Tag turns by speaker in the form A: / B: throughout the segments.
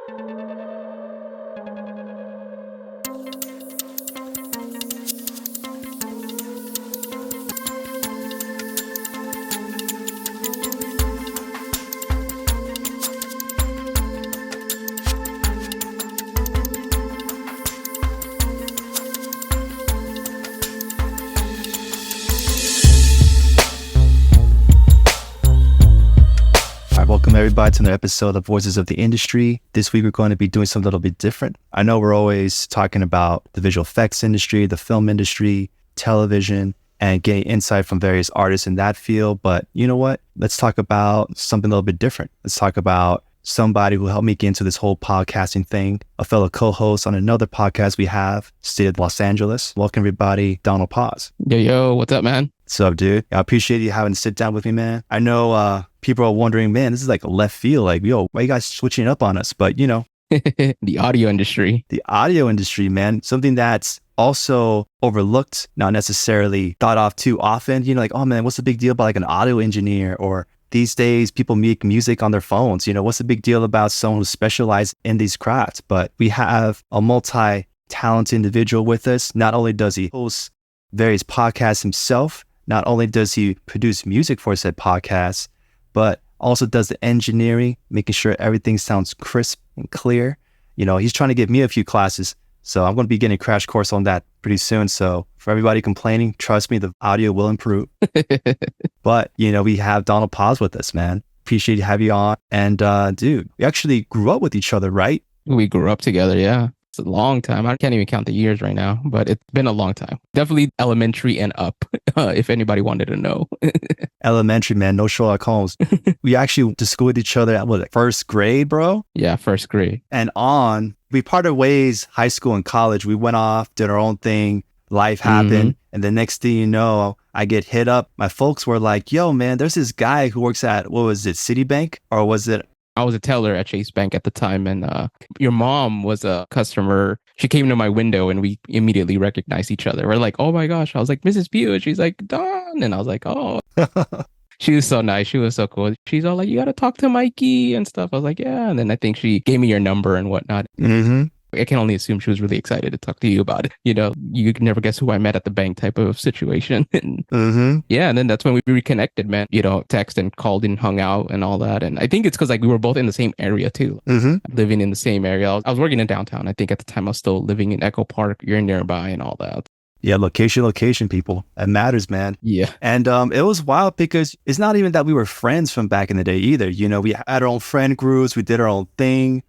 A: Welcome everybody to another episode of Voices of the Industry. This week we're going to be doing something a little bit different. I know we're always talking about the visual effects industry, the film industry, television, and getting insight from various artists in that field. But you know what? Let's talk about something a little bit different. Let's talk about somebody who helped me get into this whole podcasting thing, a fellow co-host on another podcast we have, State of Los Angeles. Welcome everybody, Donald Paz.
B: Yo, what's up, man?
A: What's up, dude? I appreciate you having to sit down with me, man. I know people are wondering, man, this is like a left field. Like, yo, why are you guys switching up on us? But, you know.
B: The audio industry.
A: The audio industry, man. Something that's also overlooked, not necessarily thought of too often. You know, like, oh, man, what's the big deal about like an audio engineer? Or these days, people make music on their phones. You know, what's the big deal about someone who specializes in these crafts? But we have a multi-talented individual with us. Not only does he host various podcasts himself, not only does he produce music for said podcasts, but also does the engineering, making sure everything sounds crisp and clear. You know, he's trying to give me a few classes, so I'm going to be getting a crash course on that pretty soon. So for everybody complaining, trust me, the audio will improve. But, you know, we have Donald Paz with us, man. Appreciate to have you on. And dude, we actually grew up with each other, right?
B: We grew up together, yeah. It's a long time. I can't even count the years right now, but it's been a long time. Definitely elementary and up, if anybody wanted to know.
A: Elementary, man. No Sherlock Holmes. We actually went to school with each other at what, first grade, bro?
B: Yeah, first grade.
A: And on. We parted ways, high school and college. We went off, did our own thing. Life happened. And the next thing you know, I get hit up. My folks were like, yo, man, there's this guy who works at, what was it, Citibank? Or was it?
B: I was a teller at Chase Bank at the time, and your mom was a customer. She came to my window, and we immediately recognized each other. We're like, oh my gosh. I was like, Mrs. Pugh. And she's like, Don. And I was like, oh. She was so nice. She was so cool. She's all like, you got to talk to Mikey and stuff. I was like, yeah. And then I think she gave me your number and whatnot. I can only assume she was really excited to talk to you about it. You know, you can never guess who I met at the bank type of situation. Yeah, and then that's when we reconnected, man. You know, text and called and hung out and all that. And I think it's because like we were both in the same area too, living in the same area. I was working in downtown. I think at the time I was still living in Echo Park. You're nearby and all that.
A: Yeah, location, people. It matters, man.
B: Yeah.
A: And it was wild because it's not even that we were friends from back in the day either. You know, we had our own friend groups. We did our own thing.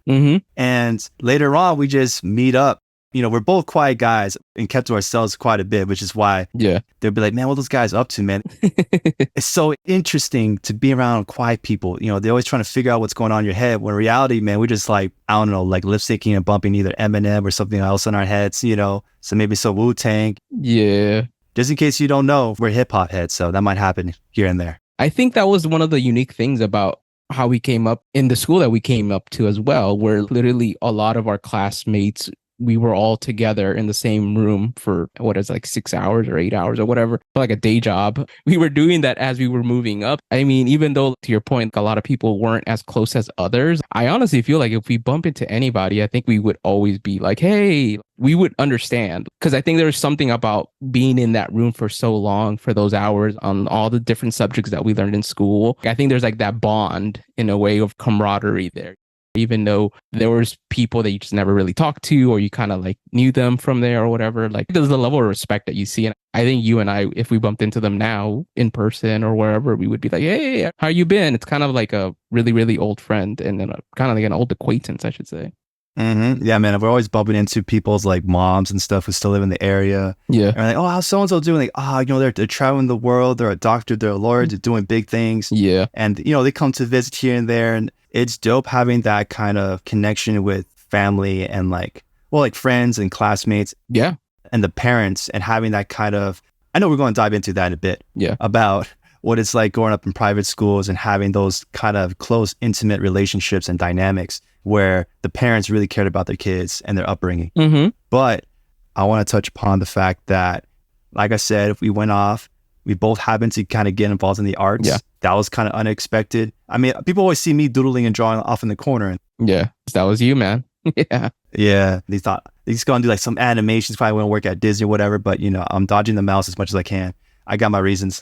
A: And later on, we just meet up. You know, we're both quiet guys and kept to ourselves quite a bit, which is why they'll be like, man, what are those guys up to, man? It's so interesting to be around quiet people. You know, they're always trying to figure out what's going on in your head. When in reality, man, we're just like, I don't know, like lip syncing and bumping either Eminem or something else in our heads, you know, so maybe some Wu-Tang.
B: Yeah.
A: Just in case you don't know, we're hip hop heads. So that might happen here and there.
B: I think that was one of the unique things about how we came up in the school that we came up to as well, where literally a lot of our classmates, we were all together in the same room for what is like 6 hours or 8 hours or whatever, like a day job. We were doing that as we were moving up. I mean, even though to your point, a lot of people weren't as close as others, I honestly feel like if we bump into anybody, I think we would always be like, hey, we would understand. Because I think there's something about being in that room for so long, for those hours on all the different subjects that we learned in school. I think there's like that bond in a way of camaraderie there. Even though there was people that you just never really talked to, or you kind of like knew them from there or whatever, like there's a level of respect that you see. And I think you and I, if we bumped into them now in person or wherever, we would be like, hey, how you been? It's kind of like a really, really old friend and then kind of like an old acquaintance, I should say.
A: Yeah, man, we're always bumping into people's like moms and stuff who still live in the area.
B: Yeah.
A: And we're like, oh, how's so-and-so doing? Like, oh, you know, they're traveling the world. They're a doctor, they're a lawyer, they're doing big things.
B: Yeah.
A: And, you know, they come to visit here and there. And it's dope having that kind of connection with family and like, well, like friends and classmates.
B: Yeah.
A: And the parents and having that kind of, I know we're going to dive into that in a bit.
B: Yeah.
A: About what it's like growing up in private schools and having those kind of close, intimate relationships and dynamics where the parents really cared about their kids and their upbringing. But I want to touch upon the fact that, like I said, if we went off, we both happened to kind of get involved in the arts.
B: Yeah.
A: That was kind of unexpected. I mean, people always see me doodling and drawing off in the corner.
B: Yeah, that was you, man. Yeah.
A: Yeah, they thought they just gonna do like some animations, probably want to work at Disney or whatever. But you know, I'm dodging the mouse as much as I can. I got my reasons.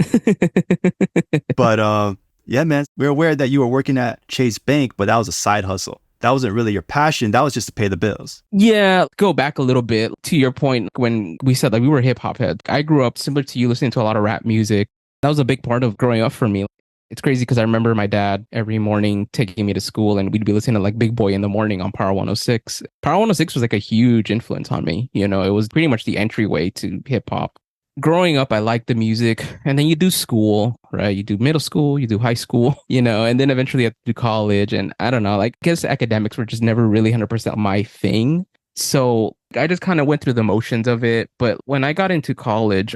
A: But yeah, man, we're aware that you were working at Chase Bank, but that was a side hustle. That wasn't really your passion. That was just to pay the bills.
B: Yeah, go back a little bit to your point when we said like we were hip hop heads. I grew up similar to you, listening to a lot of rap music. That was a big part of growing up for me. It's crazy because I remember my dad every morning taking me to school and we'd be listening to like Big Boy in the morning on Power 106. Power 106 was like a huge influence on me. You know, it was pretty much the entryway to hip hop. Growing up, I liked the music, and then you do school, right? You do middle school, you do high school, you know, and then eventually you have to do college. And I don't know, like, I guess academics were just never really 100% my thing. So I just kind of went through the motions of it. But when I got into college,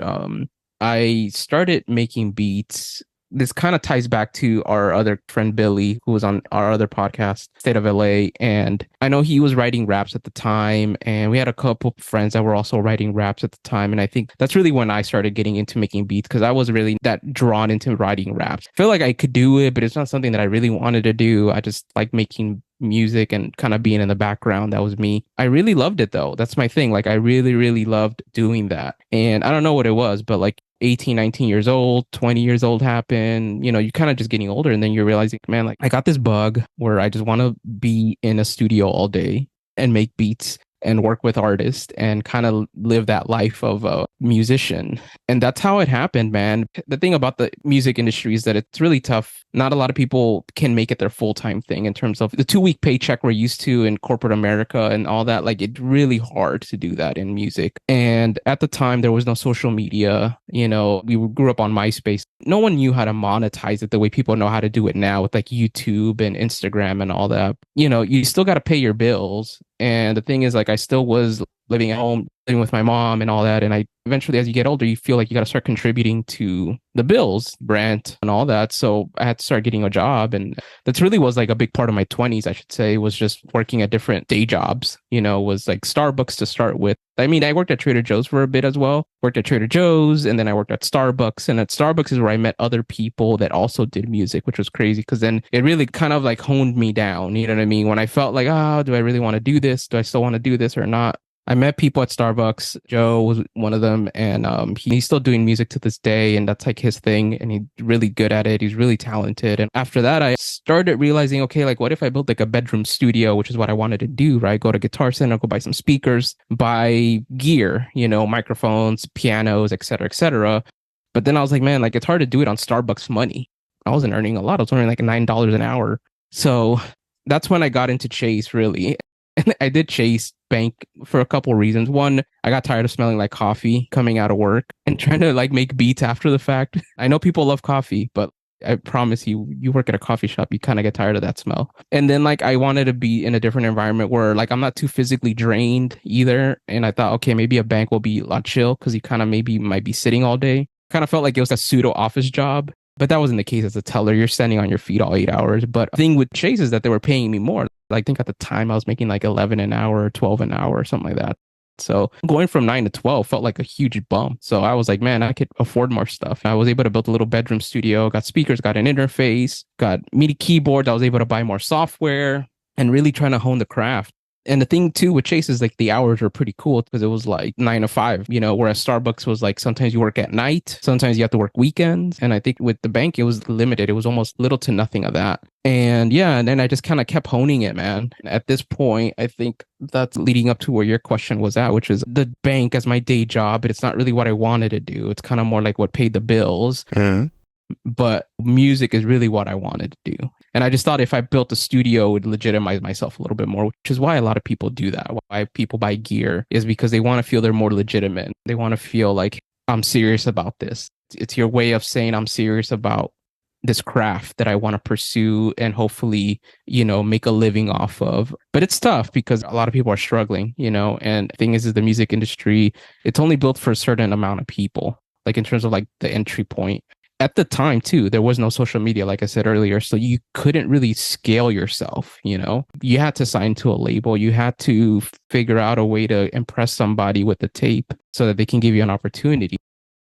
B: I started making beats. This kind of ties back to our other friend Billy, who was on our other podcast, State of LA. And I know he was writing raps at the time. And we had a couple friends that were also writing raps at the time. And I think that's really when I started getting into making beats, because I was really that drawn into writing raps. I feel like I could do it, but it's not something that I really wanted to do. I just like making music and kind of being in the background. That was me. I really loved it though. That's my thing. Like I really, really loved doing that. And I don't know what it was, but like 18, 19 years old, 20 years old happen, you know, you're kind of just getting older and then you're realizing, man, like I got this bug where I just want to be in a studio all day and make beats and work with artists and kind of live that life of a musician. And that's how it happened, man. The thing about the music industry is that it's really tough. Not a lot of people can make it their full-time thing in terms of the 2-week paycheck we're used to in corporate America and all that. Like it's really hard to do that in music. And at the time, there was no social media. You know, we grew up on MySpace. No one knew how to monetize it the way people know how to do it now with like YouTube and Instagram and all that. You know, you still got to pay your bills. And the thing is, like, I still was living at home, living with my mom and all that. And I eventually, as you get older, you feel like you got to start contributing to the bills, rent and all that. So I had to start getting a job. And that's really was like a big part of my 20s, I should say, was just working at different day jobs, you know, was like Starbucks to start with. I mean, I worked at Trader Joe's for a bit as well. Worked at Trader Joe's and then I worked at Starbucks. And at Starbucks is where I met other people that also did music, which was crazy because then it really kind of like honed me down. You know what I mean? When I felt like, oh, do I really want to do this? Do I still want to do this or not? I met people at Starbucks. Joe was one of them, and he's still doing music to this day, and that's like his thing, and he's really good at it. He's really talented. And after that, I started realizing, okay, like what if I built like a bedroom studio, which is what I wanted to do, right? Go to Guitar Center, go buy some speakers, buy gear, you know, microphones, pianos, et cetera, et cetera. But then I was like, man, like it's hard to do it on Starbucks money. I wasn't earning a lot. I was earning like $9 an hour. So that's when I got into Chase, really. And I did Chase Bank for a couple reasons. One, I got tired of smelling like coffee coming out of work and trying to like make beats after the fact. I know people love coffee, but I promise you, you work at a coffee shop, you kind of get tired of that smell. And then like I wanted to be in a different environment where like I'm not too physically drained either. And I thought, okay, maybe a bank will be a lot chill because you kind of maybe might be sitting all day. Kind of felt like it was a pseudo office job. But that wasn't the case as a teller. You're standing on your feet all 8 hours. But the thing with Chase is that they were paying me more. I think at the time I was making like 11 an hour, 12 an hour, or something like that. So going from 9 to 12 felt like a huge bump. So I was like, man, I could afford more stuff. I was able to build a little bedroom studio, got speakers, got an interface, got MIDI keyboard. I was able to buy more software and really trying to hone the craft. And the thing too with Chase is like the hours were pretty cool because it was like 9 to 5, you know, whereas Starbucks was like sometimes you work at night, sometimes you have to work weekends. And I think with the bank, it was limited. It was almost little to nothing of that. And yeah, and then I just kind of kept honing it, man. At this point, I think that's leading up to where your question was at, which is the bank as my day job, but it's not really what I wanted to do. It's kind of more like what paid the bills. Mm-hmm. But music is really what I wanted to do. And I just thought if I built a studio, it would legitimize myself a little bit more, which is why a lot of people do that. Why people buy gear is because they want to feel they're more legitimate. They want to feel like I'm serious about this. It's your way of saying I'm serious about this craft that I want to pursue and hopefully, you know, make a living off of. But it's tough because a lot of people are struggling, you know, and the thing is the music industry, it's only built for a certain amount of people, like in terms of like the entry point. At the time, too, there was no social media, like I said earlier. So you couldn't really scale yourself, you know? You had to sign to a label. You had to figure out a way to impress somebody with the tape so that they can give you an opportunity.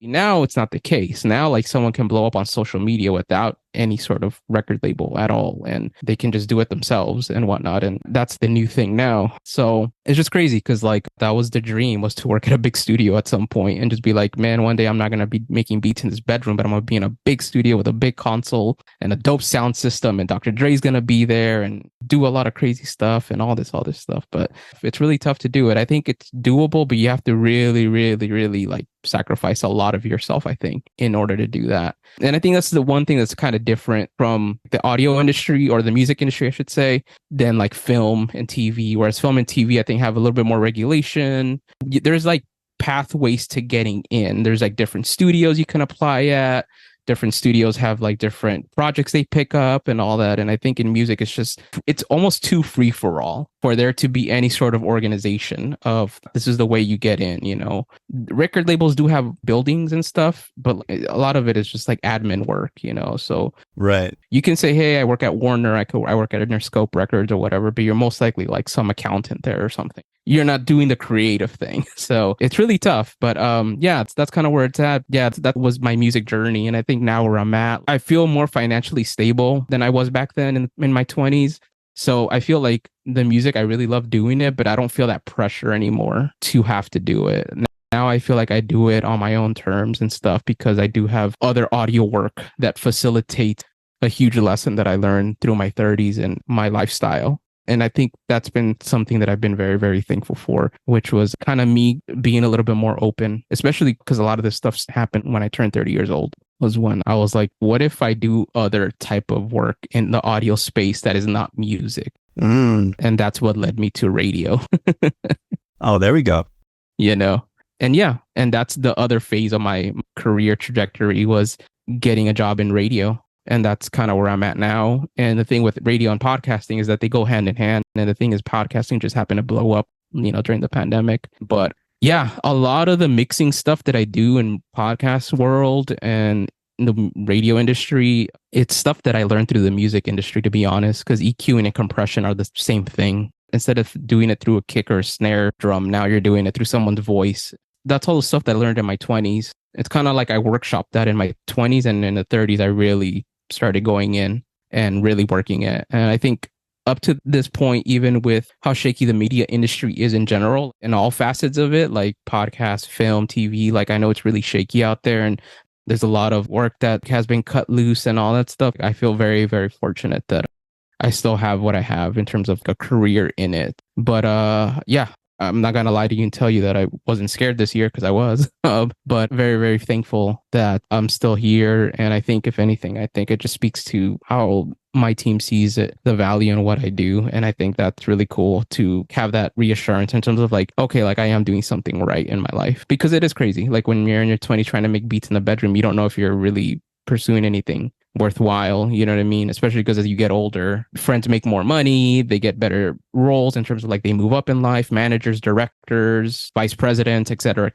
B: Now it's not the case. Now, like someone can blow up on social media without any sort of record label at all, and they can just do it themselves and whatnot. And that's the new thing now. So it's just crazy because like that was the dream, was to work at a big studio at some point and just be like, man, one day I'm not gonna be making beats in this bedroom, but I'm gonna be in a big studio with a big console and a dope sound system, and Dr. Dre's gonna be there and do a lot of crazy stuff and all this stuff. But it's really tough to do it. I think it's doable, but you have to really, really, really like sacrifice a lot of yourself, I think, in order to do that. And I think that's the one thing that's kind of different from the audio industry, or the music industry, I should say, than like film and TV. Whereas film and TV, I think, have a little bit more regulation. There's like pathways to getting in. There's like different studios you can apply at. Different studios have like different projects they pick up and all that. And I think in music, it's almost too free for all for there to be any sort of organization of this is the way you get in, you know. Record labels do have buildings and stuff, but a lot of it is just like admin work, you know. So
A: Right.
B: you can say, hey, I work at Warner, I work at Interscope Records or whatever, but you're most likely like some accountant there or something. You're not doing the creative thing. So it's really tough. But yeah, that's kind of where it's at. Yeah, that was my music journey. And I think now where I'm at, I feel more financially stable than I was back then in my 20s. So I feel like the music, I really love doing it, but I don't feel that pressure anymore to have to do it. Now I feel like I do it on my own terms and stuff because I do have other audio work that facilitates a huge lesson that I learned through my 30s and my lifestyle. And I think that's been something that I've been very, very thankful for, which was kind of me being a little bit more open, especially because a lot of this stuff happened when I turned 30 years old, was when I was like, what if I do other type of work in the audio space that is not music? And that's what led me to radio.
A: Oh, there we go.
B: You know, and yeah, and that's the other phase of my career trajectory, was getting a job in radio. And that's kind of where I'm at now. And the thing with radio and podcasting is that they go hand in hand. And the thing is, podcasting just happened to blow up, you know, during the pandemic. But yeah, a lot of the mixing stuff that I do in podcast world and in the radio industry, it's stuff that I learned through the music industry, to be honest, because EQ and compression are the same thing. Instead of doing it through a kick or a snare drum, now you're doing it through someone's voice. That's all the stuff that I learned in my 20s. It's kind of like I workshopped that in my 20s, and in the 30s, I really started going in and really working it. And I think up to this point, even with how shaky the media industry is in general, in all facets of it, like podcast, film, TV, like I know it's really shaky out there, and there's a lot of work that has been cut loose and all that stuff. I feel very, very fortunate that I still have what I have in terms of a career in it. But yeah, I'm not going to lie to you and tell you that I wasn't scared this year, because I was, but very, very thankful that I'm still here. And I think, if anything, I think it just speaks to how my team sees it, the value in what I do. And I think that's really cool to have that reassurance in terms of like, okay, like I am doing something right in my life, because it is crazy. Like when you're in your 20s trying to make beats in the bedroom, you don't know if you're really pursuing anything worthwhile, you know what I mean? Especially because as you get older, friends make more money, they get better roles in terms of like they move up in life, managers, directors, vice presidents, et cetera,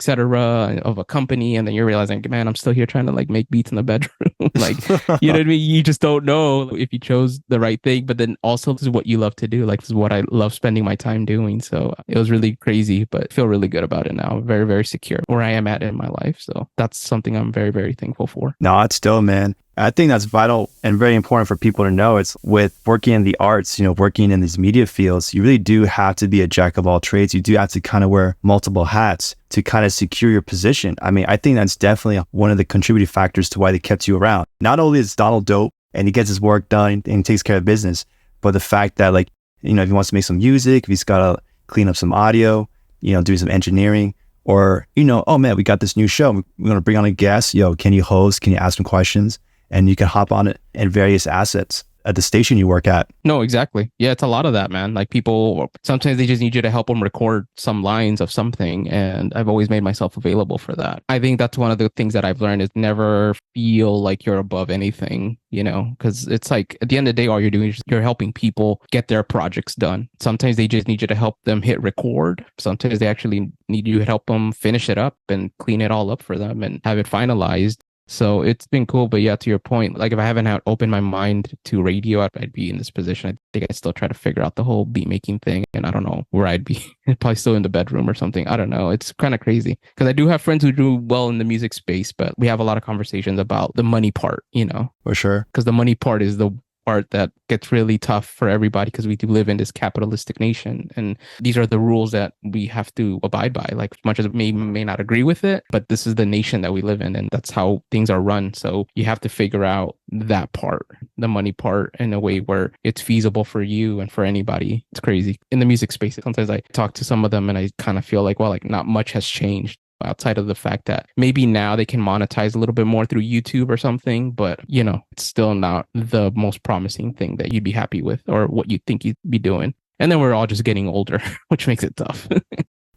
B: of a company. And then you're realizing, man, I'm still here trying to like make beats in the bedroom. Like, you know what I mean? You just don't know if you chose the right thing, but then also this is what you love to do. Like, this is what I love spending my time doing. So it was really crazy, but I feel really good about it now. Very, very secure where I am at in my life. So that's something I'm very, very thankful for.
A: No, it's still, man. I think that's vital and very important for people to know. It's with working in the arts, you know, working in these media fields, you really do have to be a jack of all trades. You do have to kind of wear multiple hats to kind of secure your position. I mean, I think that's definitely one of the contributing factors to why they kept you around. Not only is Donald dope and he gets his work done and he takes care of business, but the fact that, like, you know, if he wants to make some music, if he's got to clean up some audio, you know, do some engineering, or, you know, oh man, we got this new show. We're going to bring on a guest. Yo, can you host? Can you ask some questions? And you can hop on it and various assets at the station you work at.
B: No, exactly. Yeah, it's a lot of that, man. Like, people, sometimes they just need you to help them record some lines of something. And I've always made myself available for that. I think that's one of the things that I've learned, is never feel like you're above anything, you know, because it's like at the end of the day, all you're doing is you're helping people get their projects done. Sometimes they just need you to help them hit record. Sometimes they actually need you to help them finish it up and clean it all up for them and have it finalized. So it's been cool. But yeah, to your point, like if I haven't had opened my mind to radio, I'd be in this position. I think I'd still try to figure out the whole beat making thing. And I don't know where I'd be. Probably still in the bedroom or something. I don't know. It's kind of crazy because I do have friends who do well in the music space, but we have a lot of conversations about the money part, you know,
A: For sure.
B: because the money part is the part that gets really tough for everybody because we do live in this capitalistic nation, and these are the rules that we have to abide by. Like, as much as we may not agree with it, but this is the nation that we live in, and that's how things are run. So you have to figure out that part, the money part, in a way where it's feasible for you and for anybody. It's crazy in the music space. Sometimes I talk to some of them and I kind of feel like, well, like not much has changed outside of the fact that maybe now they can monetize a little bit more through YouTube or something, but you know, it's still not the most promising thing that you'd be happy with or what you think you'd be doing. And then we're all just getting older, which makes it tough.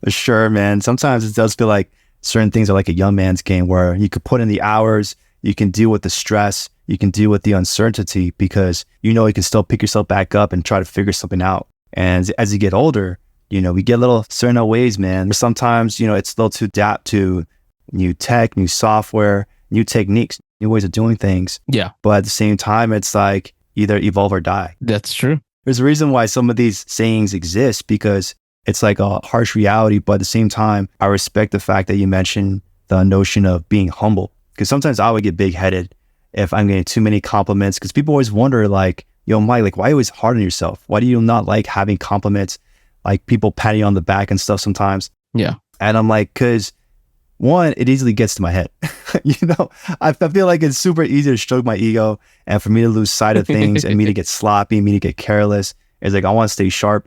A: For sure, man. Sometimes it does feel like certain things are like a young man's game where you could put in the hours, you can deal with the stress, you can deal with the uncertainty because you know you can still pick yourself back up and try to figure something out. And as you get older, you know, we get a little certain ways, man. Sometimes, you know, it's slow to adapt to new tech, new software, new techniques, new ways of doing things.
B: Yeah.
A: But at the same time, it's like either evolve or die.
B: That's true.
A: There's a reason why some of these sayings exist because it's like a harsh reality. But at the same time, I respect the fact that you mentioned the notion of being humble. Because sometimes I would get big headed if I'm getting too many compliments because people always wonder like, yo, Mike, like, why are you always hard on yourself? Why do you not like having compliments? Like people patting you on the back and stuff sometimes.
B: Yeah.
A: And I'm like, cause one, it easily gets to my head. You know, I feel like it's super easy to stroke my ego and for me to lose sight of things and me to get sloppy, me to get careless. It's like, I want to stay sharp.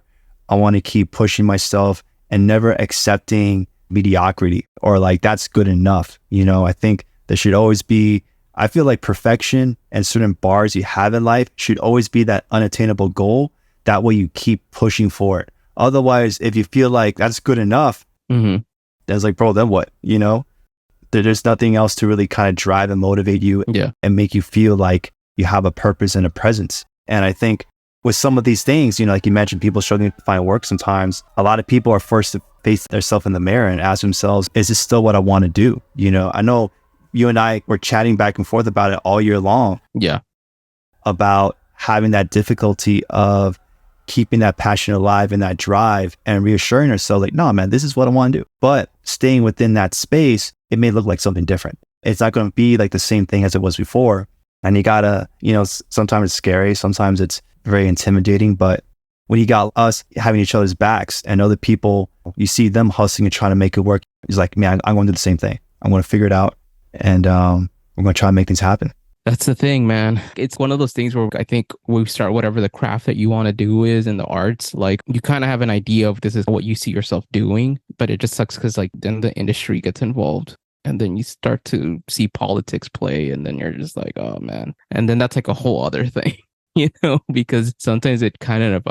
A: I want to keep pushing myself and never accepting mediocrity or like, that's good enough. You know, I think there should always be, I feel like perfection and certain bars you have in life should always be that unattainable goal. That way you keep pushing for it. Otherwise, if you feel like that's good enough, then it's like, bro, then what? You know, there's nothing else to really kind of drive and motivate you and make you feel like you have a purpose and a presence. And I think with some of these things, you know, like you mentioned, people struggling to find work sometimes, a lot of people are forced to face themselves in the mirror and ask themselves, is this still what I want to do? You know, I know you and I were chatting back and forth about it all year long.
B: Yeah.
A: About having that difficulty of keeping that passion alive and that drive and reassuring ourselves like, no, man, this is what I want to do. But staying within that space, it may look like something different. It's not going to be like the same thing as it was before. And you gotta, you know, sometimes it's scary. Sometimes it's very intimidating. But when you got us having each other's backs and other people, you see them hustling and trying to make it work. It's like, man, I'm going to do the same thing. I'm going to figure it out. And we're going to try and make things happen.
B: That's the thing, man. It's one of those things where I think we start whatever the craft that you want to do is in the arts. Like you kind of have an idea of this is what you see yourself doing, but it just sucks because like then the industry gets involved and then you start to see politics play and then you're just like, oh man. And then that's like a whole other thing. You know, because sometimes it kind of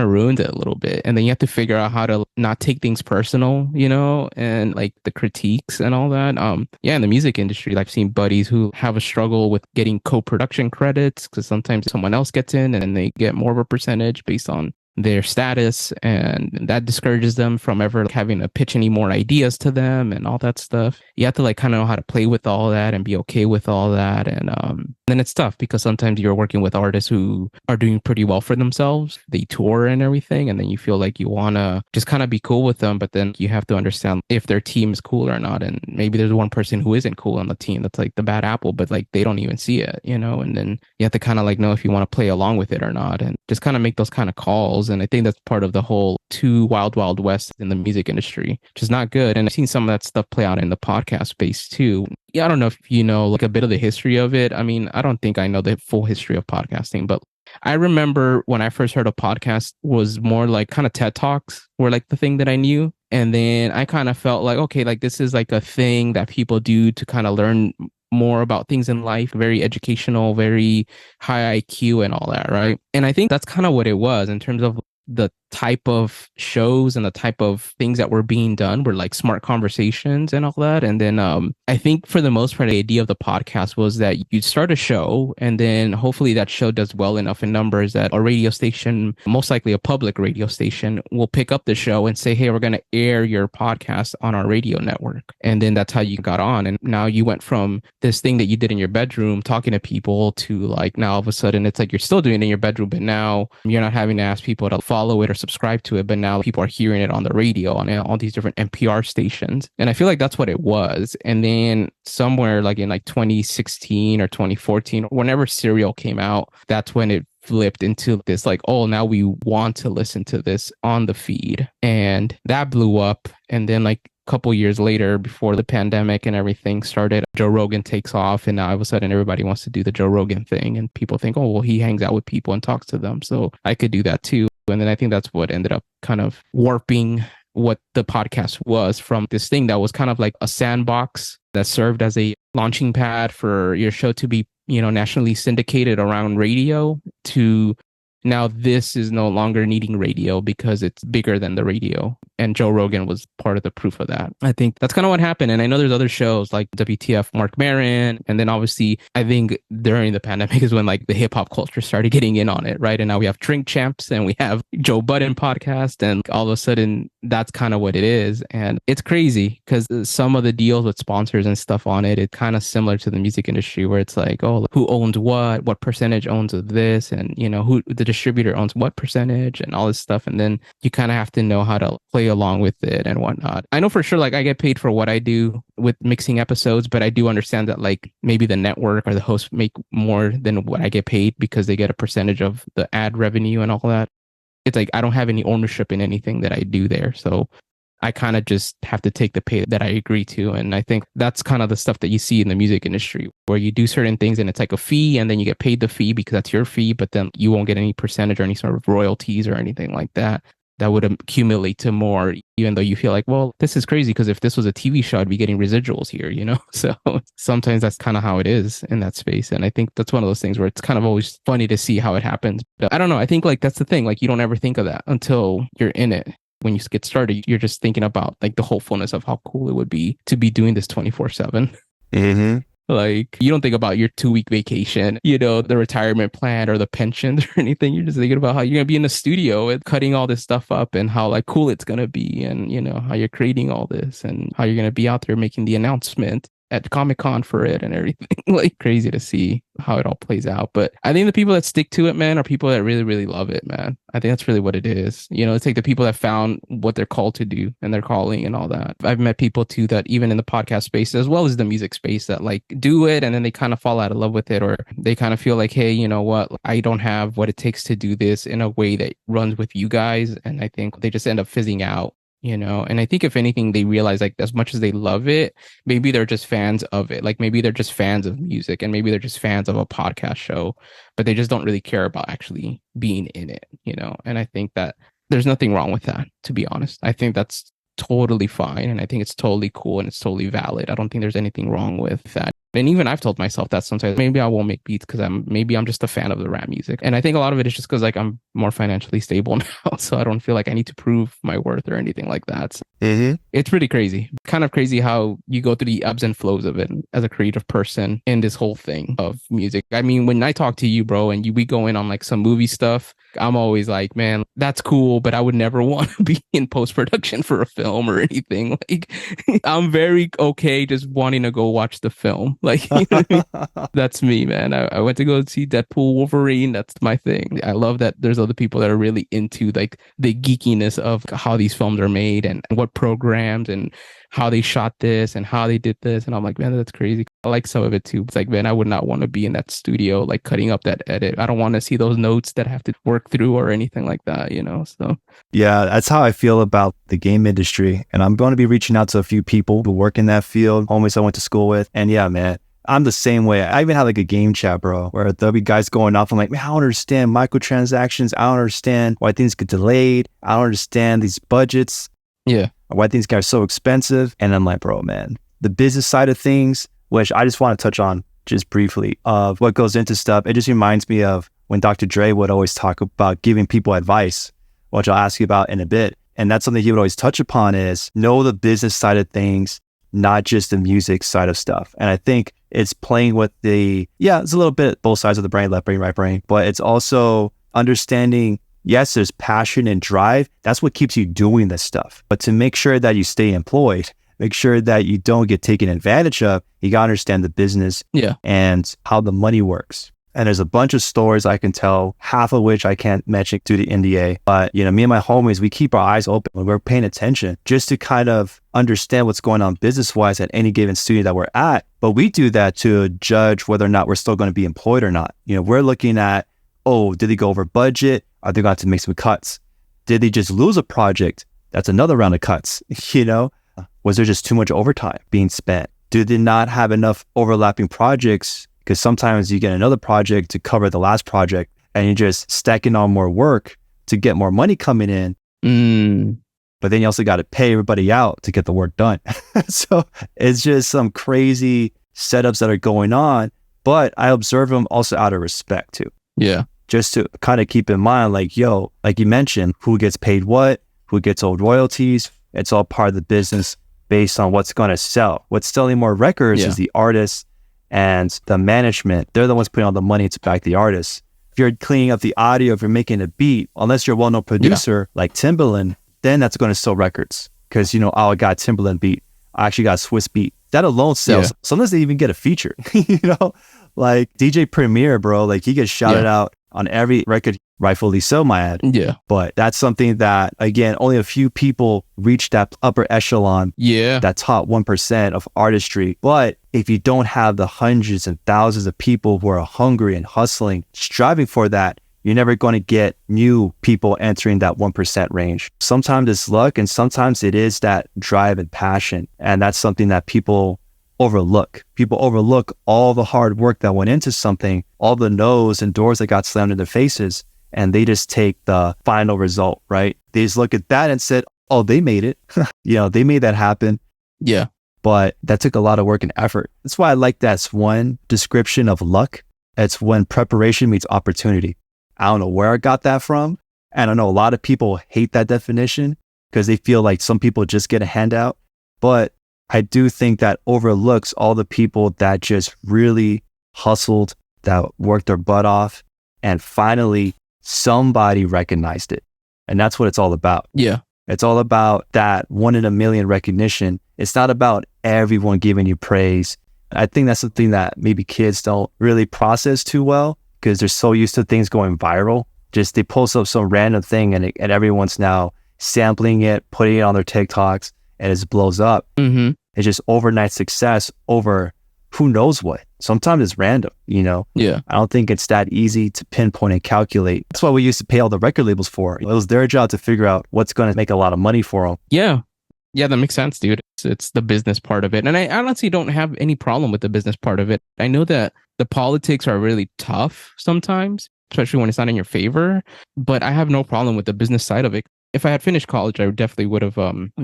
B: ruins it a little bit. And then you have to figure out how to not take things personal, you know, and like the critiques and all that. In the music industry, I've seen buddies who have a struggle with getting co-production credits because sometimes someone else gets in and they get more of a percentage based on their status, and that discourages them from ever having to pitch any more ideas to them and all that stuff. You have to like kind of know how to play with all that and be okay with all that. And then it's tough because sometimes you're working with artists who are doing pretty well for themselves. They tour and everything, and then you feel like you want to just kind of be cool with them, but then you have to understand if their team is cool or not. And maybe there's one person who isn't cool on the team that's like the bad apple, but like they don't even see it, you know. And then you have to kind of like know if you want to play along with it or not, and just kind of make those kind of calls. And I think that's part of the whole too wild west in the music industry, which is not good. And I've seen some of that stuff play out in the podcast space too. Yeah, I don't know if you know like a bit of the history of it. I mean, I don't think I know the full history of podcasting, but I remember when I first heard a podcast was more like kind of TED Talks were like the thing that I knew. And then I kind of felt like, okay, like this is like a thing that people do to kind of learn more about things in life, very educational, very high IQ and all that, right? And I think that's kind of what it was in terms of the type of shows and the type of things that were being done were like smart conversations and all that. And then I think for the most part, the idea of the podcast was that you'd start a show, and then hopefully that show does well enough in numbers that a radio station, most likely a public radio station, will pick up the show and say, hey, we're going to air your podcast on our radio network. And then that's how you got on. And now you went from this thing that you did in your bedroom talking to people to like now all of a sudden it's like you're still doing it in your bedroom, but now you're not having to ask people to follow it or subscribe to it, but now people are hearing it on the radio on all these different NPR stations. And I feel like that's what it was. And then somewhere like in like 2016 or 2014, whenever Serial came out, that's when it flipped into this like, oh, now we want to listen to this on the feed. And that blew up. And then like couple years later, before the pandemic and everything started, Joe Rogan takes off, and now all of a sudden everybody wants to do the Joe Rogan thing, and people think, oh, well, he hangs out with people and talks to them, so I could do that too. And then I think that's what ended up kind of warping what the podcast was, from this thing that was kind of like a sandbox that served as a launching pad for your show to be, you know, nationally syndicated around radio, to now this is no longer needing radio because it's bigger than the radio. And Joe Rogan was part of the proof of that. I think that's kind of what happened. And I know there's other shows like WTF Mark Maron. And then obviously, I think during the pandemic is when like the hip hop culture started getting in on it, right? And now we have Drink Champs and we have Joe Budden podcast. And all of a sudden, that's kind of what it is. And it's crazy because some of the deals with sponsors and stuff on it, it's kind of similar to the music industry where it's like, oh, who owns what percentage owns of this? And, you know, who the distributor owns what percentage and all this stuff. And then you kind of have to know how to play along with it and whatnot. I know for sure, like I get paid for what I do with mixing episodes, but I do understand that like maybe the network or the host make more than what I get paid because they get a percentage of the ad revenue and all that. It's like I don't have any ownership in anything that I do there. So I kind of just have to take the pay that I agree to. And I think that's kind of the stuff that you see in the music industry where you do certain things and it's like a fee and then you get paid the fee because that's your fee, but then you won't get any percentage or any sort of royalties or anything like that. That would accumulate to more, even though you feel like, well, this is crazy because if this was a TV show, I'd be getting residuals here, you know? So sometimes that's kind of how it is in that space. And I think that's one of those things where it's kind of always funny to see how it happens. But I don't know. I think like that's the thing. Like you don't ever think of that until you're in it. When you get started, you're just thinking about like the hopefulness of how cool it would be to be doing this 24/7.
A: Mm-hmm.
B: Like you don't think about your 2-week vacation, you know, the retirement plan or the pensions or anything. You're just thinking about how you're going to be in the studio and cutting all this stuff up and how like cool it's going to be. And, you know, how you're creating all this and how you're going to be out there making the announcement at Comic-Con for it and everything. Like crazy to see how it all plays out. But I think the people that stick to it, man, are people that really, really love it, man. I think that's really what it is. You know, it's like the people that found what they're called to do and their calling and all that. I've met people too that even in the podcast space, as well as the music space, that like do it and then they kind of fall out of love with it, or they kind of feel like, hey, you know what? I don't have what it takes to do this in a way that runs with you guys. And I think they just end up fizzing out. You know, and I think if anything, they realize like as much as they love it, maybe they're just fans of it. Like maybe they're just fans of music and maybe they're just fans of a podcast show, but they just don't really care about actually being in it, you know? And I think that there's nothing wrong with that, to be honest. I think that's totally fine. And I think it's totally cool and it's totally valid. I don't think there's anything wrong with that. And even I've told myself that sometimes maybe I won't make beats because I'm just a fan of the rap music. And I think a lot of it is just because like I'm more financially stable now. So I don't feel like I need to prove my worth or anything like that. So it's pretty crazy. Kind of crazy how you go through the ebbs and flows of it as a creative person in this whole thing of music. I mean, when I talk to you, bro, and we go in on like some movie stuff, I'm always like, man, that's cool, but I would never want to be in post-production for a film or anything. Like I'm very okay just wanting to go watch the film. Like, you know what I mean? That's me, man. I went to go see Deadpool, Wolverine. That's my thing. I love that there's other people that are really into like the geekiness of how these films are made and what programs and how they shot this and how they did this. And I'm like, man, that's crazy. I like some of it too. It's like, man, I would not want to be in that studio, like cutting up that edit. I don't want to see those notes that I have to work through or anything like that, you know? So
A: yeah, that's how I feel about the game industry. And I'm going to be reaching out to a few people who work in that field, homies I went to school with. And yeah, man, I'm the same way. I even had like a game chat, bro, where there'll be guys going off. I'm like, man, I don't understand microtransactions. I don't understand why things get delayed. I don't understand these budgets.
B: Yeah.
A: Why things are so expensive. And I'm like, bro, man, the business side of things, which I just want to touch on just briefly of what goes into stuff. It just reminds me of when Dr. Dre would always talk about giving people advice. which I'll ask you about in a bit. And that's something he would always touch upon is know the business side of things, not just the music side of stuff. And I think it's playing with it's a little bit both sides of the brain, left brain, right brain, but it's also understanding, yes, there's passion and drive. That's what keeps you doing this stuff. But to make sure that you stay employed, make sure that you don't get taken advantage of, you got to understand the business and how the money works. And there's a bunch of stories I can tell, half of which I can't mention due to NDA. But, me and my homies, we keep our eyes open when we're paying attention just to kind of understand what's going on business-wise at any given studio that we're at. But we do that to judge whether or not we're still going to be employed or not. We're looking at, did they go over budget? Are they going to make some cuts? Did they just lose a project? That's another round of cuts. Was there just too much overtime being spent? Do they not have enough overlapping projects? Because sometimes you get another project to cover the last project and you're just stacking on more work to get more money coming in. But then you also got to pay everybody out to get the work done. So it's just some crazy setups that are going on. But I observe them also out of respect too.
B: Yeah.
A: Just to kind of keep in mind, like you mentioned, who gets paid what, who gets owed royalties. It's all part of the business based on what's going to sell. What's selling more records is the artists and the management. They're the ones putting all the money to back the artists. If you're cleaning up the audio, if you're making a beat, unless you're a well-known producer like Timbaland, then that's going to sell records. Because, I got Timbaland beat. I actually got Swiss beat. That alone sells. Sometimes they even get a feature, like DJ Premier, bro, like he gets shouted out on every record, rightfully so, my ad.
B: Yeah.
A: But that's something that, again, only a few people reach that upper echelon, that top 1% of artistry. But if you don't have the hundreds and thousands of people who are hungry and hustling, striving for that, you're never going to get new people entering that 1% range. Sometimes it's luck and sometimes it is that drive and passion. And that's something that people overlook. People overlook all the hard work that went into something, all the no's and doors that got slammed in their faces, and they just take the final result, right? They just look at that and said, oh, they made it. They made that happen.
B: Yeah.
A: But that took a lot of work and effort. That's why I like that's one description of luck. It's when preparation meets opportunity. I don't know where I got that from. And I know a lot of people hate that definition because they feel like some people just get a handout. But I do think that overlooks all the people that just really hustled, that worked their butt off, and finally somebody recognized it. And that's what it's all about.
B: Yeah.
A: It's all about that 1 in a million recognition. It's not about everyone giving you praise. I think that's something that maybe kids don't really process too well because they're so used to things going viral. Just they post up some random thing and everyone's now sampling it, putting it on their TikToks, and it just blows up.
B: Mm-hmm.
A: It's just overnight success over who knows what. Sometimes it's random,
B: Yeah.
A: I don't think it's that easy to pinpoint and calculate. That's what we used to pay all the record labels for. It was their job to figure out what's going to make a lot of money for them.
B: Yeah. Yeah, that makes sense, dude. It's the business part of it. And I honestly don't have any problem with the business part of it. I know that the politics are really tough sometimes, especially when it's not in your favor, but I have no problem with the business side of it. If I had finished college, I definitely would have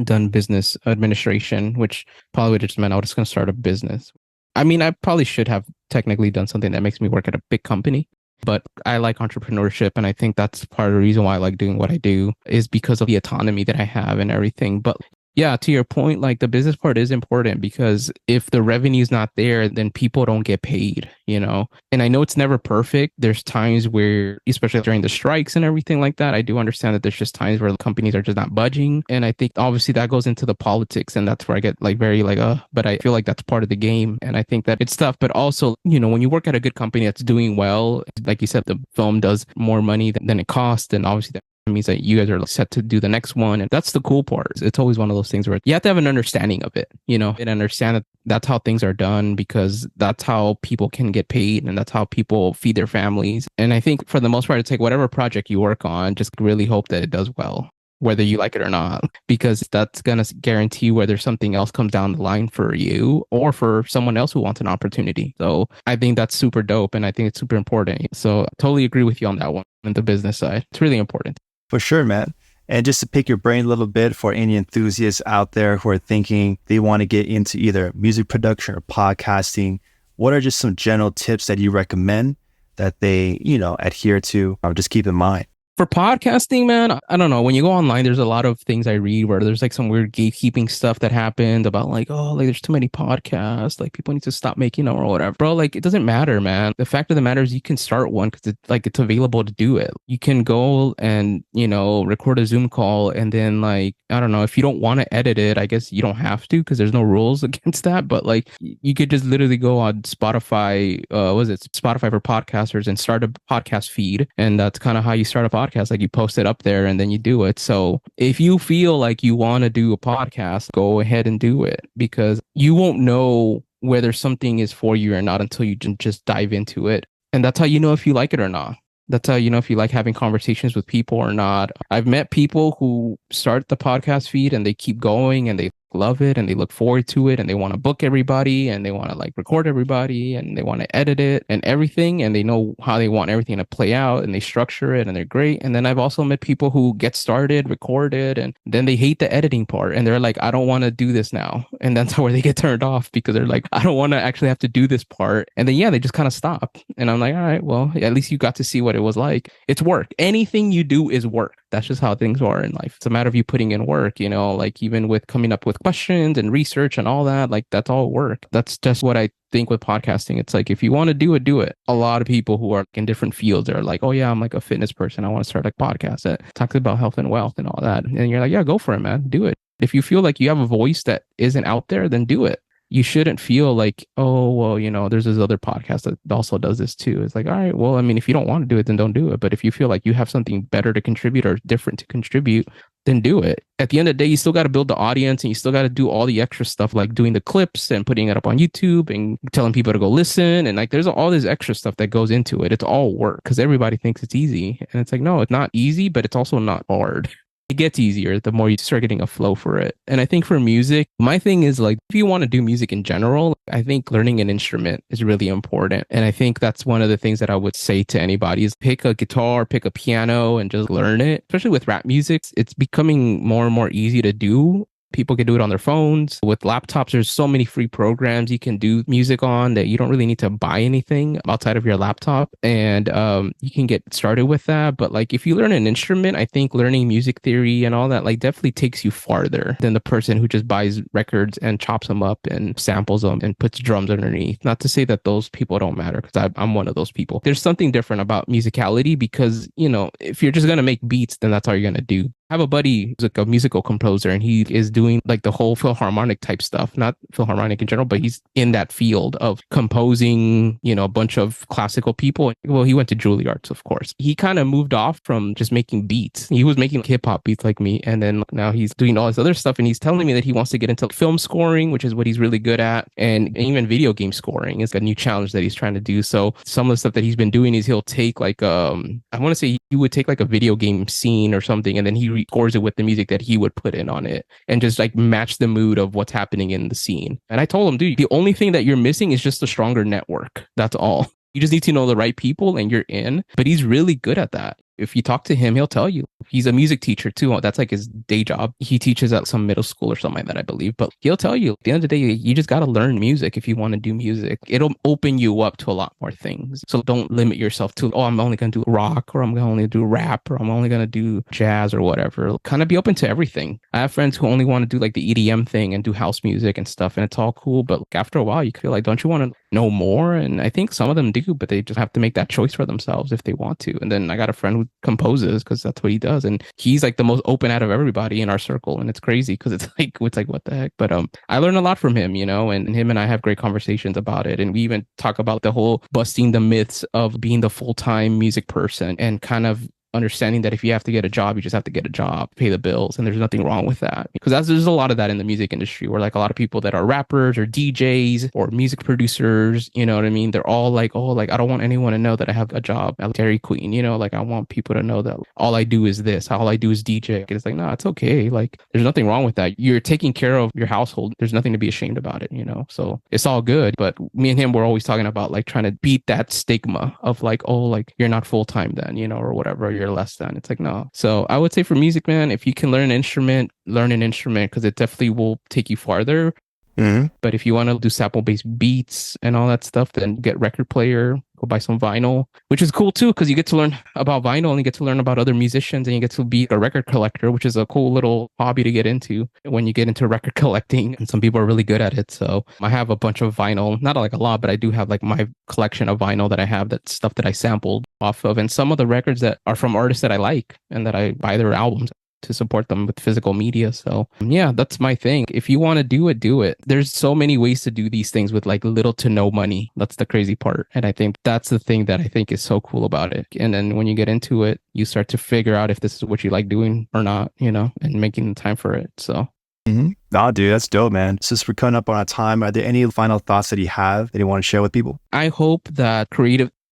B: done business administration, which probably would have just meant I was just going to start a business. I mean, I probably should have technically done something that makes me work at a big company, but I like entrepreneurship. And I think that's part of the reason why I like doing what I do is because of the autonomy that I have and everything. But yeah, to your point, like the business part is important because if the revenue's not there, then people don't get paid, And I know it's never perfect. There's times where, especially during the strikes and everything like that, I do understand that there's just times where the companies are just not budging. And I think obviously that goes into the politics and that's where I get but I feel like that's part of the game. And I think that it's tough, but also, when you work at a good company that's doing well, like you said, the film does more money than it costs. And obviously that means that you guys are set to do the next one. And that's the cool part. It's always one of those things where you have to have an understanding of it, and understand that that's how things are done because that's how people can get paid and that's how people feed their families. And I think for the most part, it's like whatever project you work on, just really hope that it does well, whether you like it or not, because that's going to guarantee whether something else comes down the line for you or for someone else who wants an opportunity. So I think that's super dope. And I think it's super important. So I totally agree with you on that one. And the business side, it's really important.
A: For sure, man. And just to pick your brain a little bit for any enthusiasts out there who are thinking they want to get into either music production or podcasting, what are just some general tips that you recommend that they, adhere to or just keep in mind?
B: For podcasting, man, I don't know. When you go online, there's a lot of things I read where there's like some weird gatekeeping stuff that happened about like, oh, like there's too many podcasts. Like people need to stop making them or whatever. Bro, like it doesn't matter, man. The fact of the matter is you can start one because it's available to do it. You can go and, record a Zoom call and then like, I don't know, if you don't want to edit it, I guess you don't have to because there's no rules against that. But like you could just literally go on Spotify, Spotify for podcasters and start a podcast feed. And that's kind of how you start a podcast. Like you post it up there and then you do it. So if you feel like you want to do a podcast, go ahead and do it because you won't know whether something is for you or not until you just dive into it. And that's how you know if you like it or not. That's how you know if you like having conversations with people or not. I've met people who start the podcast feed and they keep going and they love it and they look forward to it and they want to book everybody and they want to like record everybody and they want to edit it and everything and they know how they want everything to play out and they structure it and they're great. And then I've also met people who get started, record it, and then they hate the editing part and they're like, I don't want to do this now. And that's where they get turned off because they're like, I don't want to actually have to do this part. And then, they just kind of stop. And I'm like, all right, well, at least you got to see what it was like. It's work. Anything you do is work. That's just how things are in life. It's a matter of you putting in work, like even with coming up with questions and research and all that, like that's all work. That's just what I think with podcasting. It's like, if you want to do it, do it. A lot of people who are in different fields are like, oh yeah, I'm like a fitness person. I want to start a podcast that talks about health and wealth and all that. And you're like, yeah, go for it, man. Do it. If you feel like you have a voice that isn't out there, then do it. You shouldn't feel like, oh, well, there's this other podcast that also does this too. It's like, all right, well, I mean, if you don't want to do it, then don't do it. But if you feel like you have something better to contribute or different to contribute, then do it. At the end of the day, you still got to build the audience and you still got to do all the extra stuff like doing the clips and putting it up on YouTube and telling people to go listen. And like, there's all this extra stuff that goes into it. It's all work because everybody thinks it's easy. And it's like, no, it's not easy, but it's also not hard. It gets easier the more you start getting a flow for it. And I think for music, my thing is like, if you want to do music in general, I think learning an instrument is really important. And I think that's one of the things that I would say to anybody is pick a guitar, pick a piano and just learn it. Especially with rap music, it's becoming more and more easy to do. People can do it on their phones. With laptops, there's so many free programs you can do music on that you don't really need to buy anything outside of your laptop. And you can get started with that. But like if you learn an instrument, I think learning music theory and all that like definitely takes you farther than the person who just buys records and chops them up and samples them and puts drums underneath. Not to say that those people don't matter because I'm one of those people. There's something different about musicality because, if you're just going to make beats, then that's all you're going to do. I have a buddy who's like a musical composer and he is doing like the whole Philharmonic type stuff, not Philharmonic in general, but he's in that field of composing, a bunch of classical people. Well, he went to Juilliard, of course. He kind of moved off from just making beats. He was making hip hop beats like me. And then now he's doing all this other stuff. And he's telling me that he wants to get into film scoring, which is what he's really good at. And even video game scoring is a new challenge that he's trying to do. So some of the stuff that he's been doing is he'll take like, I want to say he would take like a video game scene or something. And then he scores it with the music that he would put in on it and just like match the mood of what's happening in the scene. And I told him, dude, the only thing that you're missing is just a stronger network. That's all. You just need to know the right people and you're in. But he's really good at that. If you talk to him, he'll tell you. He's a music teacher too. That's like his day job. He teaches at some middle school or something like that, I believe. But he'll tell you, at the end of the day, you just got to learn music if you want to do music. It'll open you up to a lot more things. So don't limit yourself to, I'm only going to do rock or I'm going to only do rap or I'm only going to do jazz or whatever. Kind of be open to everything. I have friends who only want to do like the EDM thing and do house music and stuff. And it's all cool. But after a while, you feel like, don't you want to know more? And I think some of them do, but they just have to make that choice for themselves if they want to. And then I got a friend who composes because that's what he does. And he's like the most open out of everybody in our circle. And it's crazy because it's like, what the heck? But I learned a lot from him, and him and I have great conversations about it. And we even talk about the whole busting the myths of being the full-time music person and kind of understanding that if you have to get a job, you just have to get a job, pay the bills, and there's nothing wrong with that. Because there's a lot of that in the music industry where like a lot of people that are rappers or DJs or music producers, you know what I mean? They're all like, oh, like I don't want anyone to know that I have a job at Dairy Queen, like I want people to know that all I do is this, all I do is DJ. And it's like, no, it's okay. Like there's nothing wrong with that. You're taking care of your household. There's nothing to be ashamed about it, So it's all good. But me and him, we're always talking about like trying to beat that stigma of like, oh, like you're not full time then, or whatever. You're less than. It's like, no. So I would say for music, man, if you can learn an instrument because it definitely will take you farther. Mm-hmm. But if you want to do sample based beats and all that stuff, then get record player, go buy some vinyl, which is cool too, because you get to learn about vinyl and you get to learn about other musicians and you get to be a record collector, which is a cool little hobby to get into when you get into record collecting. And some people are really good at it. So I have a bunch of vinyl, not like a lot, but I do have like my collection of vinyl that I have, that's stuff that I sampled off of, and some of the records that are from artists that I like and that I buy their albums to support them with physical media. So yeah, that's my thing. If you want to do it, do it. There's so many ways to do these things with like little to no money. That's the crazy part. And I think that's the thing that I think is so cool about it. And then when you get into it, you start to figure out if this is what you like doing or not, you know, and making the time for it. So
A: Nah, dude, that's dope, man. Since we're coming up on our time, are there any final thoughts that you have that you want to share with people?
B: I hope that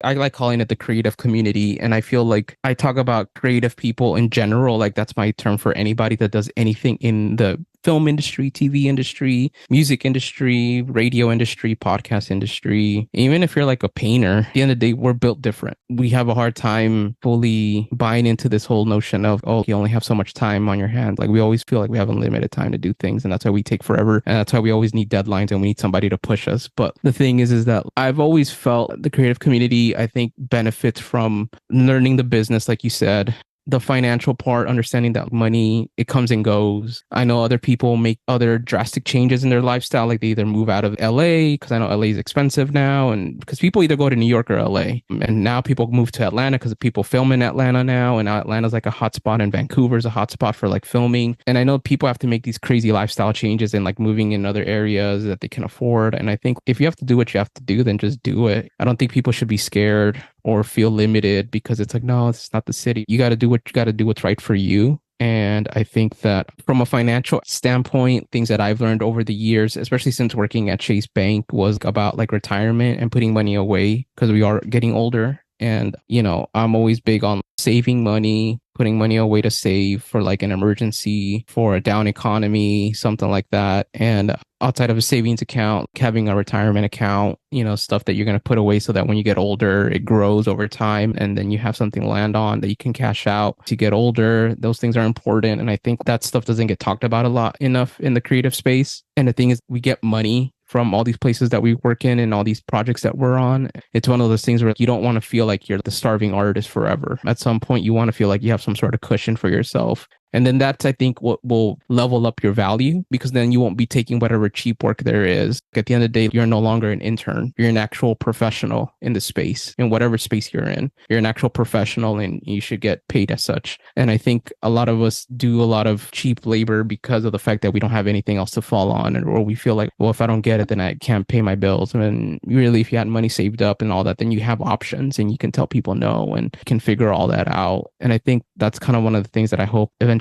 B: I like calling it the creative community. And I feel like I talk about creative people in general. Like that's my term for anybody that does anything in the film industry, TV industry, music industry, radio industry, podcast industry. Even if you're like a painter, at the end of the day, we're built different. We have a hard time fully buying into this whole notion of, oh, you only have so much time on your hands. Like we always feel like we have unlimited time to do things. And that's why we take forever. And that's why we always need deadlines and we need somebody to push us. But the thing is that I've always felt the creative community, I think, benefits from learning the business, like you said, the financial part, understanding that money, it comes and goes. I know other people make other drastic changes in their lifestyle, like they either move out of LA, because I know LA is expensive now, and because people either go to New York or LA. And now people move to Atlanta because people film in Atlanta now, and now Atlanta's like a hotspot, and Vancouver's a hotspot for like filming. And I know people have to make these crazy lifestyle changes and like moving in other areas that they can afford. And I think if you have to do what you have to do, then just do it. I don't think people should be scared or feel limited because it's like, no, it's not the city. You got to do what you got to do, what's right for you. And I think that from a financial standpoint, things that I've learned over the years, especially since working at Chase Bank, was about like retirement and putting money away because we are getting older. And, you know, I'm always big on saving money, putting money away to save for like an emergency, for a down economy, something like that. And outside of a savings account, having a retirement account, you know, stuff that you're going to put away so that when you get older, it grows over time. And then you have something to land on that you can cash out to get older. Those things are important. And I think that stuff doesn't get talked about a lot enough in the creative space. And the thing is, we get money from all these places that we work in and all these projects that we're on. It's one of those things where you don't want to feel like you're the starving artist forever. At some point, you want to feel like you have some sort of cushion for yourself. And then that's, I think, what will level up your value, because then you won't be taking whatever cheap work there is. At the end of the day, you're no longer an intern. You're an actual professional in the space, in whatever space you're in. You're an actual professional and you should get paid as such. And I think a lot of us do a lot of cheap labor because of the fact that we don't have anything else to fall on. Or we feel like, well, if I don't get it, then I can't pay my bills. And really, if you had money saved up and all that, then you have options and you can tell people no and can figure all that out. And I think that's kind of one of the things that I hope eventually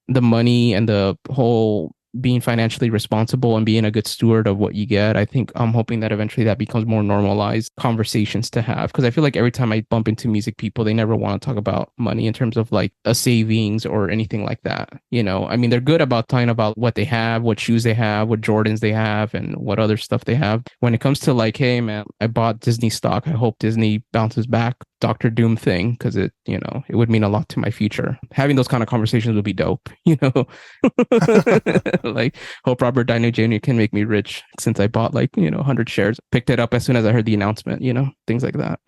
B: the money and the whole being financially responsible and being a good steward of what you get. I think I'm hoping that eventually that becomes more normalized conversations to have, because I feel like every time I bump into music people, they never want to talk about money in terms of like a savings or anything like that. You know, I mean, they're good about talking about what they have, what shoes they have, what Jordans they have, and what other stuff they have. When it comes to like, hey man, I bought Disney stock, I hope Disney bounces back, Dr. Doom thing, because it, you know, it would mean a lot to my future. Having those kind of conversations would be dope, you know. Like, hope Robert Downey Jr. can make me rich since I bought like, you know, 100 shares, picked it up as soon as I heard the announcement, you know, things like that.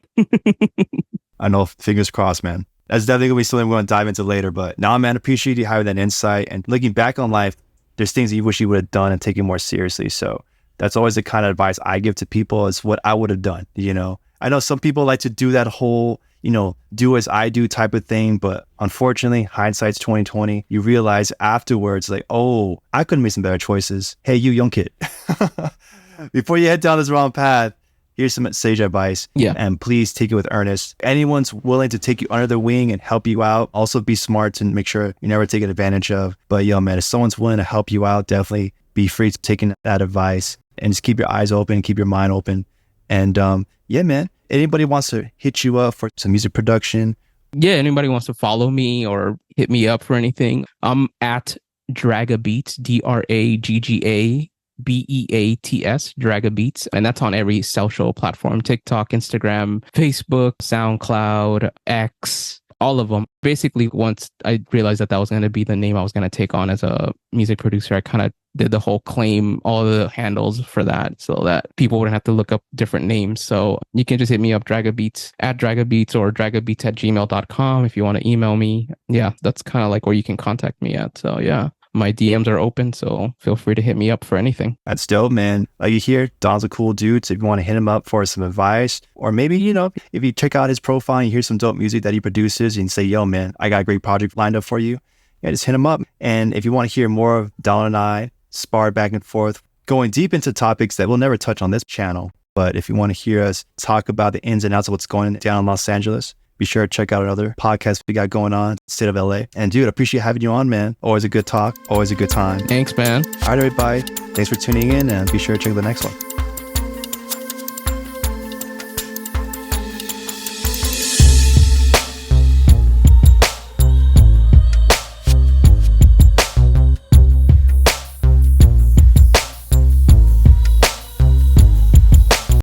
A: I know, fingers crossed, man. That's definitely gonna be something we're gonna dive into later. But now, man, appreciate you having that insight and looking back on life. There's things that you wish you would have done and taken more seriously. So that's always the kind of advice I give to people, is what I would have done. You know, I know some people like to do that whole, you know, do as I do type of thing, but unfortunately, hindsight's 2020. You realize afterwards, like, oh, I could have made some better choices. Hey, you young kid, before you head down this wrong path, here's some sage advice.
B: Yeah.
A: And please take it with earnest. Anyone's willing to take you under their wing and help you out. Also be smart and make sure you're never taken advantage of. But yo, man, if someone's willing to help you out, definitely be free to taking that advice and just keep your eyes open, keep your mind open. And yeah, man, anybody wants to hit you up for some music production?
B: Yeah, anybody wants to follow me or hit me up for anything, I'm at Draggabeats, Draggabeats, Draggabeats. And that's on every social platform: TikTok, Instagram, Facebook, SoundCloud, X, all of them. Basically, once I realized that was going to be the name I was going to take on as a music producer, I kind of did the whole claim, all the handles for that so that people wouldn't have to look up different names. So you can just hit me up, Draggabeats, at Draggabeats, or draggabeats@gmail.com if you want to email me. Yeah, that's kind of like where you can contact me at. So yeah. My DMs are open, so feel free to hit me up for anything.
A: That's dope, man. Like you hear, Don's a cool dude. So if you want to hit him up for some advice, or maybe, if you check out his profile and you hear some dope music that he produces and say, yo, man, I got a great project lined up for you. Yeah, just hit him up. And if you want to hear more of Donald and I spar back and forth, going deep into topics that we'll never touch on this channel. But if you want to hear us talk about the ins and outs of what's going down in Los Angeles, be sure to check out another podcast we got going on, State of LA. And dude, I appreciate having you on, man. Always a good talk, always a good time.
B: Thanks, man.
A: All right, everybody. Thanks for tuning in, and be sure to check the next one.